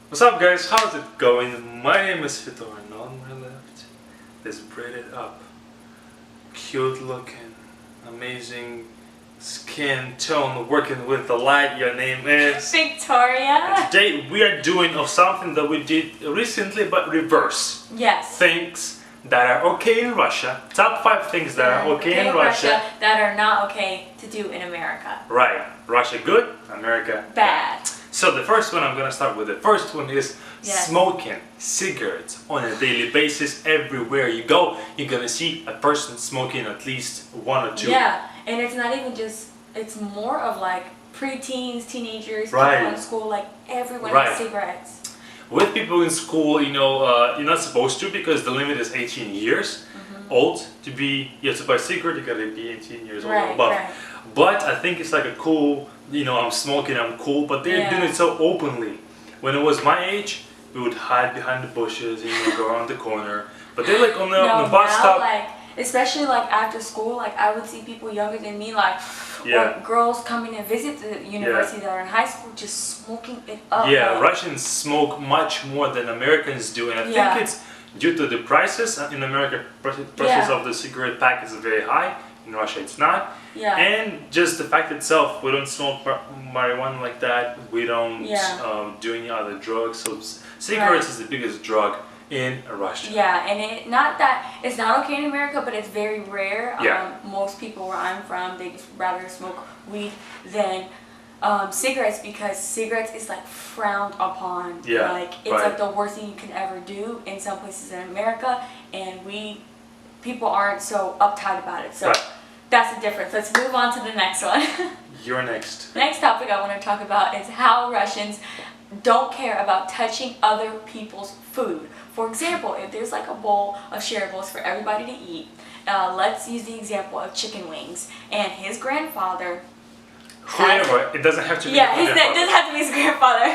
What's up, guys? How's it going? My name is Fedor, and on my left, this braided up, cute looking, amazing skin tone working with the light. Your name is Victoria. And today we are doing of something that we did recently, but reverse. Yes. Things that are okay in Russia. Top 5 things that are okay in Russia that are not okay to do in America. Right. Russia good, America bad. So the first one I'm gonna start with. The first one is smoking cigarettes on a daily basis. Everywhere you go, you're gonna see a person smoking at least 1 or 2. Yeah, and it's not even just, it's more of like preteens, teenagers, right. people in school, like everyone right. has cigarettes. With people in school, you know, you're not supposed to because the limit is 18 years old to be, you have to buy a cigarette, you gotta be 18 years old or above. Right. But I think it's like a cool, you know, I'm smoking, I'm cool, but they're doing it so openly. When it was my age, we would hide behind the bushes, you know, go around the corner. But they're like on the bus stop. Like, especially like after school, like I would see people younger than me, like or girls coming to visit the university that are in high school, just smoking it up. Yeah, like, Russians smoke much more than Americans do, and I think it's due to the prices. In America, prices of the cigarette pack is very high. In Russia, it's not. Yeah. And just the fact itself, we don't smoke marijuana like that. We don't do any other drugs. So cigarettes is the biggest drug in Russia. Yeah, and not that it's not okay in America, but it's very rare. Yeah. Most people where I'm from, they just rather smoke weed than cigarettes because cigarettes is like frowned upon. Yeah. Like it's like the worst thing you can ever do in some places in America, and people aren't so uptight about it. So that's the difference. Let's move on to the next one. You're next. The next topic I want to talk about is how Russians don't care about touching other people's food. For example, if there's like a bowl of shareables for everybody to eat, let's use the example of chicken wings, and his grandfather. Whoever, it doesn't have to be. Yeah, it doesn't have to be his grandfather.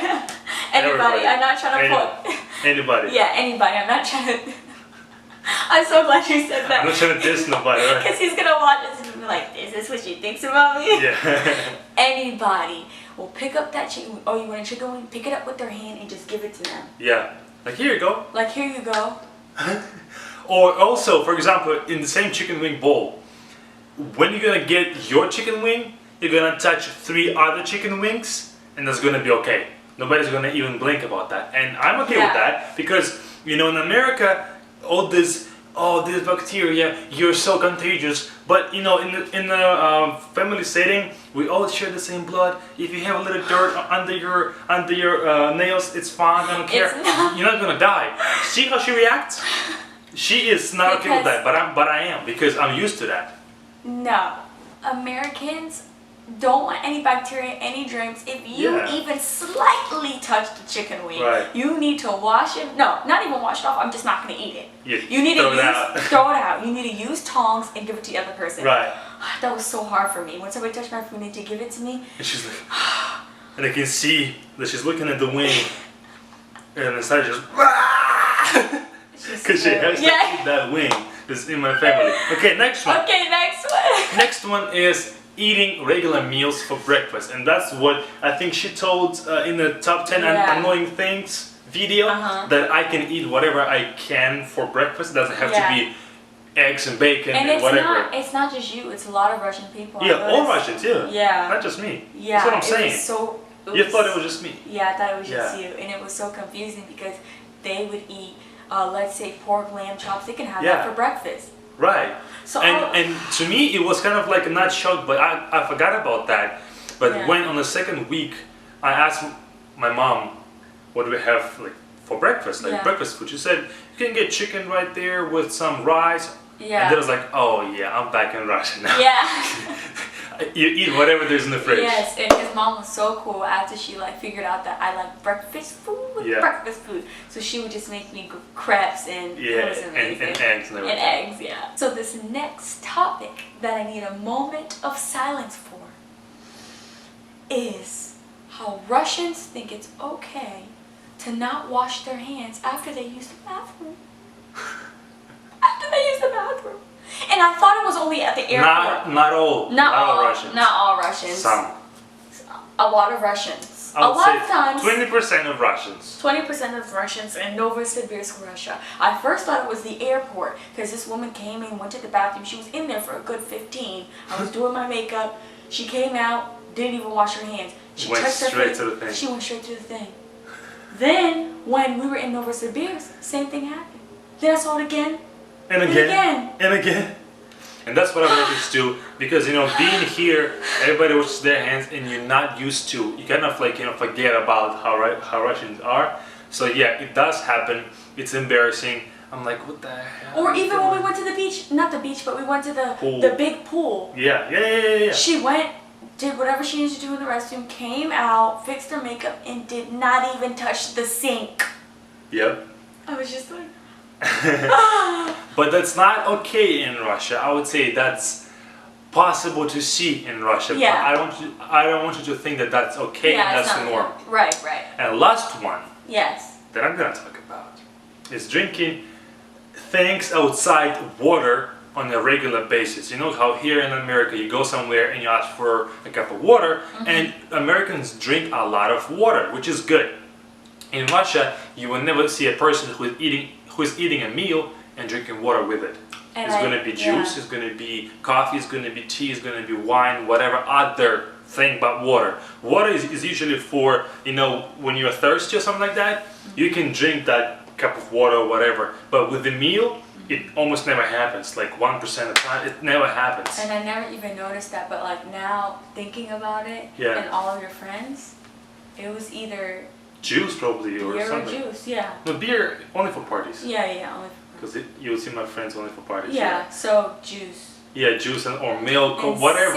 Anybody. I'm not trying to put. Anybody. Yeah, anybody. I'm not trying to. I'm so glad you said that. I'm not trying to diss nobody, right? Because he's gonna watch this and be like, "Is this what she thinks about me?" Yeah. Anybody will pick up that chicken. Oh, you want a chicken wing? Pick it up with their hand and just give it to them. Yeah. Like, here you go. Like, here you go. Or also, for example, in the same chicken wing bowl, when you're gonna get your chicken wing, you're gonna touch 3 other chicken wings, and that's gonna be okay. Nobody's gonna even blink about that, and I'm okay with that because, you know, in America, all this bacteria, you're so contagious. But you know, in the family setting, we all share the same blood. If you have a little dirt under your nails, it's fine. I don't care. You're not gonna die. See how she reacts? She is not okay with that, but I am, because I'm used to that. No, Americans don't want any bacteria, any germs. If you even slightly touch the chicken wing, you need to wash it. No, not even wash it off. I'm just not going to eat it. You need to throw it out. You need to use tongs and give it to the other person. Right. That was so hard for me. When somebody touched my food and they give it to me. And she's like, and I can see that she's looking at the wing, and inside just, because she has to eat that wing. It's in my family. Okay, next one. Okay, next one. Next one is eating regular meals for breakfast, and that's what I think she told in the top 10 annoying things video, that I can eat whatever I can for breakfast. It doesn't have to be eggs and bacon and whatever. It's not just you, it's a lot of Russian people. Yeah, all Russians too. Yeah. Not just me. Yeah. That's what I'm saying. You thought it was just me. Yeah, I thought it was just you, and it was so confusing because they would eat, let's say, pork, lamb chops. They can have that for breakfast. Right. So and to me it was kind of like not shocked, but I forgot about that. But when on the second week I asked my mom, what do we have like for breakfast, like breakfast food? She said you can get chicken right there with some rice. Yeah. And then I was like, oh yeah, I'm back in Russia now. Yeah. You eat whatever there's in the fridge. Yes, and his mom was so cool after she like figured out that I like breakfast food. Breakfast food. So she would just make me crepes and and eggs and everything. And eggs, yeah. So this next topic that I need a moment of silence for is how Russians think it's okay to not wash their hands after they use the bathroom. After they use the bathroom. And I thought it was only at the airport. Not all Russians. Not all Russians. Some. A lot of Russians. I would lot say of times 20% of Russians. 20% of Russians in Novosibirsk, Russia. I first thought it was the airport because this woman came in, went to the bathroom. She was in there for a good 15. I was doing my makeup. She came out, didn't even wash her hands. She Went touched her straight face. to the thing. She went straight to the thing. Then, when we were in Novosibirsk, same thing happened. Then I saw it again. And again. And again. And that's what I've noticed too, because being here, everybody washes their hands, and you're not used to. You kind of forget about how Russians are. So yeah, it does happen. It's embarrassing. I'm like, what the hell? Or even when we went to the beach, not the beach, but we went to the big pool. Yeah. She went, did whatever she needed to do in the restroom, came out, fixed her makeup, and did not even touch the sink. Yep. I was just like. But that's not okay in Russia. I would say that's possible to see in Russia. Yeah. But I don't want you to think that that's okay and that's the norm. Right. And last one Yes. that I'm gonna talk about is drinking things outside water on a regular basis. You know how here in America you go somewhere and you ask for a cup of water, and Americans drink a lot of water, which is good. In Russia, you will never see a person who is eating a meal and drinking water with it. It's going to be juice, it's going to be coffee, it's going to be tea, it's going to be wine, whatever other thing but water. Water is usually for, when you're thirsty or something like that, you can drink that cup of water or whatever. But with the meal, it almost never happens. Like 1% of the time, it never happens. And I never even noticed that, but like now thinking about it, and all of your friends, it was either juice probably or beer something. or juice, yeah. No, beer only for parties. Yeah, only for because you'll see my friends only for parties. Yeah, so juice. Yeah, juice or milk or whatever.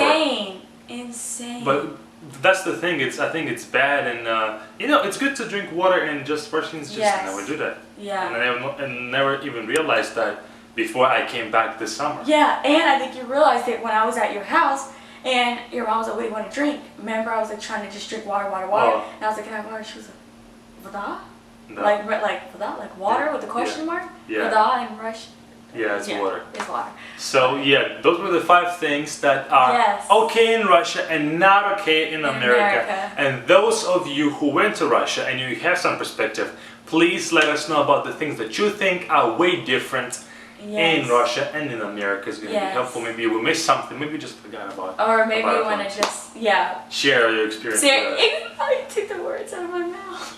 Insane. But that's the thing. I think it's bad, and it's good to drink water and just first things just never do that. Yeah. And I never even realized that before I came back this summer. Yeah, and I think you realized it when I was at your house. And your mom was like, what do you want to drink? Remember, I was like trying to just drink water. Oh. And I was like, can I have water? She was like, Voda? No. Like Voda? Like water with the question mark? Yeah. Voda in Russian. Yeah, it's water. It's water. So yeah, those were the 5 things that are okay in Russia and not okay in America. And those of you who went to Russia and you have some perspective, please let us know about the things that you think are way different in Russia and in America. Is going to be helpful. Maybe we missed something. Maybe we just forgot about. Or maybe you want to just share your experience. You took the words out of my mouth.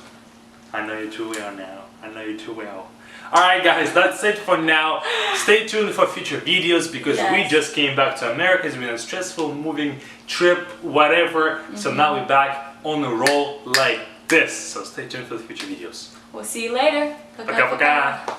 I know you too well now. I know you too well. Alright guys, that's it for now. Stay tuned for future videos because we just came back to America. It's been a stressful moving trip, whatever. So now we're back on the roll like this. So stay tuned for the future videos. We'll see you later. Пока-пока.